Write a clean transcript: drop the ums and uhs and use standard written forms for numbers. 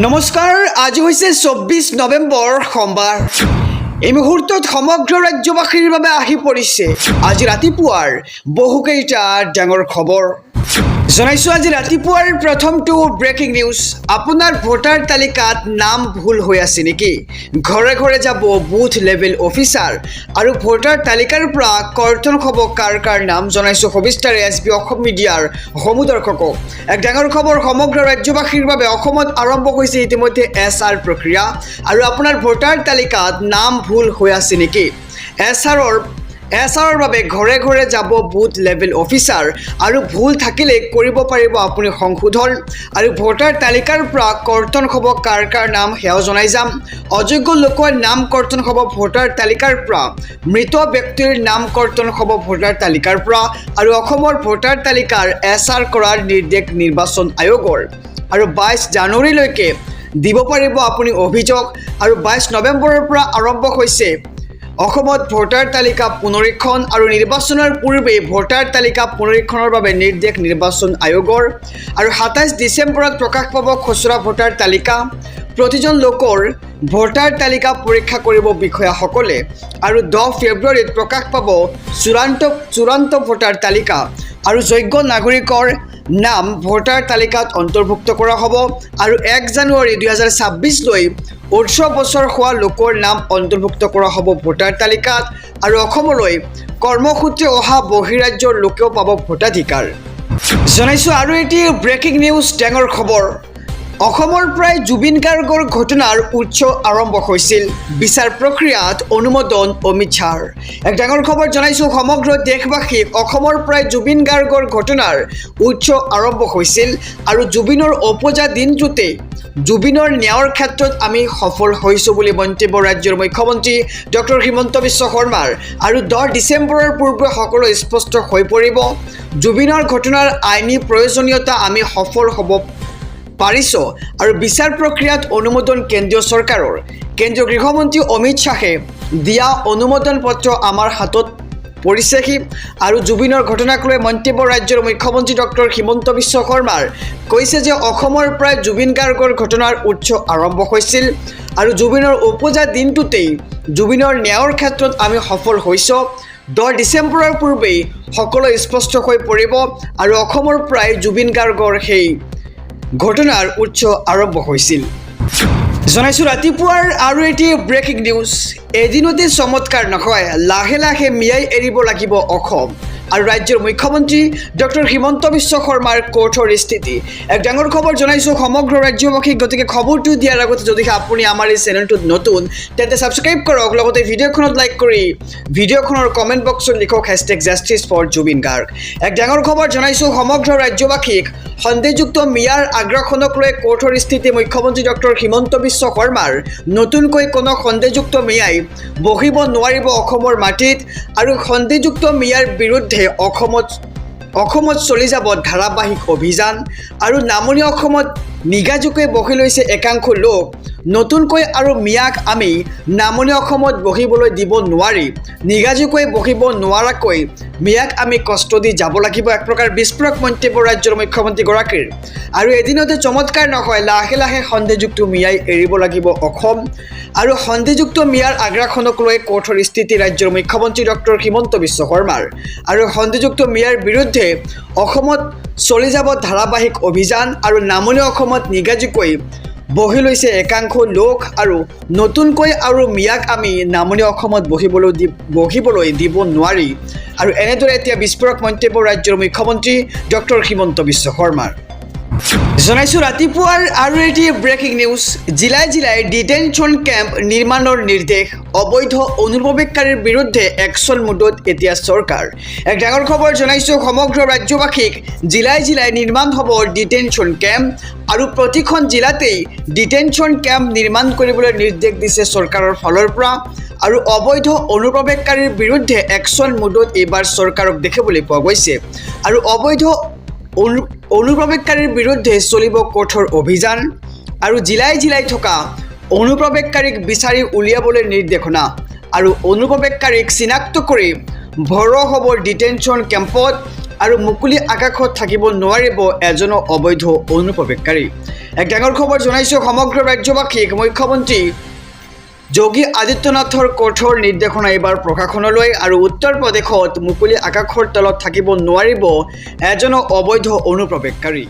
নমস্কাৰ, আজি হৈছে ২৪ নৱেম্বৰ সোমবাৰ। এই মুহূৰ্তত সমগ্ৰ ৰাজ্যবাসীৰ বাবে আহি পৰিছে আজি ৰাতিপুৱাৰ বহুকেইটা ডাঙৰ খবৰ। জনাইছো আজি ৰাতিপুৱাৰ প্ৰথমটো ব্ৰেকিং নিউজ। আপোনাৰ ভোটাৰ তালিকাত নাম ভুল হৈ আছে নেকি? ঘৰে ঘৰে যাব বুথ লেভেল অফিচাৰ আৰু ভোটাৰ তালিকাৰ পৰা কৰ্তন হ'ব কাৰ কাৰ নাম। জনাইছো সবিস্তাৰে SB অসম মিডিয়াৰ সমূহ দৰ্শকক। এক ডাঙৰ খবৰ সমগ্ৰ ৰাজ্যবাসীৰ বাবে। অসমত আৰম্ভ হৈছে ইতিমধ্যে SR প্ৰক্ৰিয়া আৰু আপোনাৰ ভোটাৰ তালিকাত নাম ভুল হৈ আছে নেকি? এছআৰৰ বাবে ঘৰে ঘৰে যাব বুথ লেভেল অফিচাৰ আৰু ভুল থাকিলে কৰিব পাৰিব আপুনি সংশোধন আৰু ভোটাৰ তালিকাৰ পৰা কৰ্তন হ'ব কাৰ কাৰ নাম সেয়াও জনাই যাম। অযোগ্য লোকৰ নাম কৰ্তন হ'ব ভোটাৰ তালিকাৰ পৰা, মৃত ব্যক্তিৰ নাম কৰ্তন হ'ব ভোটাৰ তালিকাৰ পৰা আৰু অসমৰ ভোটাৰ তালিকাৰ SR কৰাৰ নিৰ্দেশ নিৰ্বাচন আয়োগৰ আৰু 22 জানুৱাৰীলৈকে দিব পাৰিব আপুনি অভিযোগ আৰু 22 নৱেম্বৰৰ পৰা আৰম্ভ হৈছে অসমত ভোটাৰ তালিকা পুনৰীক্ষণ আৰু নিৰ্বাচনৰ পূৰ্বে ভোটাৰ তালিকা পুনৰীক্ষণৰ বাবে নিৰ্দেশ নিৰ্বাচন আয়োগৰ আৰু 27 ডিচেম্বৰত প্ৰকাশ পাব খচৰা ভোটাৰ তালিকা। প্ৰতিজন লোকৰ ভোটাৰ তালিকা পৰীক্ষা কৰিব বিষয়াসকলে আৰু 10 ফেব্ৰুৱাৰীত প্ৰকাশ পাব চূড়ান্ত ভোটাৰ তালিকা আৰু যোগ্য নাগৰিকৰ নাম ভোটাৰ তালিকাত অন্তৰ্ভুক্ত কৰা হ'ব আৰু 1 জানুৱাৰী 2026লৈ 18 বছৰ হোৱা লোকৰ নাম অন্তৰ্ভুক্ত কৰা হ'ব ভোটাৰ তালিকাত আৰু অসমলৈ কৰ্মসূত্ৰে অহা বহিৰাজ্যৰ লোকেও পাব ভোটাধিকাৰ। জনাইছোঁ আৰু এটি ব্ৰেকিং নিউজ ডাঙৰ খবৰ। অসমৰ প্ৰায় জুবিন গাৰ্গৰ ঘটনাৰ উৎস আৰম্ভ হৈছিল। বিচাৰ প্ৰক্ৰিয়াত অনুমোদন অমিত শ্বাহৰ। এক ডাঙৰ খবৰ জনাইছোঁ সমগ্ৰ দেশবাসীক। অসমৰ প্ৰায় জুবিন গাৰ্গৰ ঘটনাৰ উৎস আৰম্ভ হৈছিল আৰু জুবিনৰ উপজা দিনটোতে জুবিনৰ ন্যায়ৰ ক্ষেত্ৰত আমি সফল হৈছোঁ বুলি মন্তব্য ৰাজ্যৰ মুখ্যমন্ত্ৰী ডক্টৰ হিমন্ত বিশ্ব শৰ্মাৰ আৰু 10 ডিচেম্বৰৰ পূৰ্বে সকলো স্পষ্ট হৈ পৰিব। জুবিনৰ ঘটনাৰ আইনী প্ৰয়োজনীয়তা আমি সফল হ'ব পাৰিছোঁ আৰু বিচাৰ প্ৰক্ৰিয়াত অনুমোদন কেন্দ্ৰীয় চৰকাৰৰ। কেন্দ্ৰীয় গৃহমন্ত্ৰী অমিত শ্বাহে দিয়া অনুমোদন পত্ৰ আমাৰ হাতত পৰিছেহি আৰু জুবিনৰ ঘটনাক লৈ মন্তব্য ৰাজ্যৰ মুখ্যমন্ত্ৰী ডক্টৰ হিমন্ত বিশ্ব শৰ্মাৰ কৈছে যে অসমৰ প্ৰায় জুবিন গাৰ্গৰ ঘটনাৰ উৎস আৰম্ভ হৈছিল আৰু জুবিনৰ উপজা দিনটোতেই জুবিনৰ ন্যায়ৰ ক্ষেত্ৰত আমি সফল হৈছোঁ। 10 ডিচেম্বৰৰ পূৰ্বেই সকলো স্পষ্ট হৈ পৰিব আৰু অসমৰ প্ৰায় জুবিন গাৰ্গৰ সেই ঘটনাৰ উৎস আৰম্ভ হৈছিল। জনাইছোঁ ৰাতিপুৱাৰ আৰু এটি ব্ৰেকিং নিউজ। এদিনতে চমৎকাৰ নহয়, লাহে লাহে মিয়াই এৰিব লাগিব অসম আৰু ৰাজ্যৰ মুখ্যমন্ত্ৰী ডক্টৰ হিমন্ত বিশ্ব শৰ্মাৰ কঠোৰ স্থিতি। এক ডাঙৰ খবৰ জনাইছোঁ সমগ্ৰ ৰাজ্যবাসীক। গতিকে খবৰটো দিয়াৰ আগতে যদিহে আপুনি আমাৰ এই চেনেলটোত নতুন তেন্তে ছাবস্ক্ৰাইব কৰক, লগতে ভিডিঅ'খনত লাইক কৰি ভিডিঅ'খনৰ কমেণ্ট বক্সত লিখক #JusticeForJubin Garg। এক ডাঙৰ খবৰ জনাইছোঁ সমগ্ৰ ৰাজ্যবাসীক। সন্দেহযুক্ত মিয়াৰ আগ্ৰাসনক লৈ কঠোৰ স্থিতি মুখ্যমন্ত্ৰী ডক্টৰ হিমন্ত বিশ্ব শৰ্মাৰ। নতুনকৈ কোনো সন্দেহযুক্ত মিয়াই বহিব নোৱাৰিব অসমৰ মাটিত আৰু সন্দেহযুক্ত মিয়াৰ বিৰুদ্ধে অসমত চলি যাব ধাৰাবাহিক অভিযান আৰু নামনি অসমত নিগাজুকৈ বহি লৈছে একাংশ লোক। নতুনকৈ আৰু মিয়াক আমি নামনি অসমত বহিবলৈ দিব নোৱাৰি, নিগাজুকৈ বহিব নোৱাৰাকৈ মিয়াক আমি কষ্ট দি যাব লাগিব। এক প্ৰকাৰ বিস্ফোৰক মন্তব্য ৰাজ্যৰ মুখ্যমন্ত্ৰীগৰাকীৰ আৰু এদিনতে চমৎকাৰ নহয়, লাহে লাহে সন্দেহযুক্ত মিয়াই এৰিব লাগিব অসম আৰু সন্দেহযুক্ত মিয়াৰ আগ্ৰাসনক লৈ কঠোৰ স্থিতি ৰাজ্যৰ মুখ্যমন্ত্ৰী ডক্টৰ হিমন্ত বিশ্ব শৰ্মাৰ আৰু সন্দেহযুক্ত মিয়াৰ বিৰুদ্ধে অসমত চলি যাব ধাৰাবাহিক অভিযান আৰু নামনি অসমত নিগাজুকৈ বহি লৈছে একাংশ লোক আৰু নতুনকৈ আৰু মিয়াক আমি নামনি অসমত বহিবলৈ দিব নোৱাৰি আৰু এনেদৰে এতিয়া বিস্ফোৰক মন্তব্য ৰাজ্যৰ মুখ্যমন্ত্ৰী ডক্টৰ হিমন্ত বিশ্ব শৰ্মাৰ। জনাইছোঁ ৰাতিপুৱাৰ আৰু এটি ব্ৰেকিং নিউজ। জিলাই জিলাই ডিটেনশ্যন কেম্প নিৰ্মাণৰ নিৰ্দেশ, অবৈধ অনুপ্ৰৱেশকাৰীৰ বিৰুদ্ধে একশ্যন মুডত এতিয়া চৰকাৰ। এক ডাঙৰ খবৰ জনাইছোঁ সমগ্ৰ ৰাজ্যবাসীক। জিলাই জিলাই নিৰ্মাণ হ'ব ডিটেনশ্যন কেম্প আৰু প্ৰতিখন জিলাতেই ডিটেনশ্যন কেম্প নিৰ্মাণ কৰিবলৈ নিৰ্দেশ দিছে চৰকাৰৰ ফালৰ পৰা আৰু অবৈধ অনুপ্ৰৱেশকাৰীৰ বিৰুদ্ধে একশ্যন মুডত এইবাৰ চৰকাৰক দেখিবলৈ পোৱা গৈছে আৰু অবৈধ অনুপ্ৰৱেশকাৰীৰ বিৰুদ্ধে চলিব কঠোৰ অভিযান আৰু জিলাই জিলাই থকা অনুপ্ৰৱেশকাৰীক বিচাৰি উলিয়াবলৈ নিৰ্দেশনা আৰু অনুপ্ৰৱেশকাৰীক চিনাক্ত কৰি ভৰোৱা হ'ব ডিটেনশ্যন কেম্পত আৰু মুকলি আকাশত থাকিব নোৱাৰিব এজনো অবৈধ অনুপ্ৰৱেশকাৰী। এক ডাঙৰ খবৰ জনাইছোঁ সমগ্ৰ ৰাজ্যবাসীক। মুখ্যমন্ত্ৰী যোগী আদিত্যনাথৰ কঠোৰ নিৰ্দেশনা এইবাৰ প্ৰশাসনলৈ। আৰু উত্তৰ প্ৰদেশত মুকলি আকাশৰ তলত থাকিব নোৱাৰিব এজনো অবৈধ অনুপ্ৰৱেশকাৰী।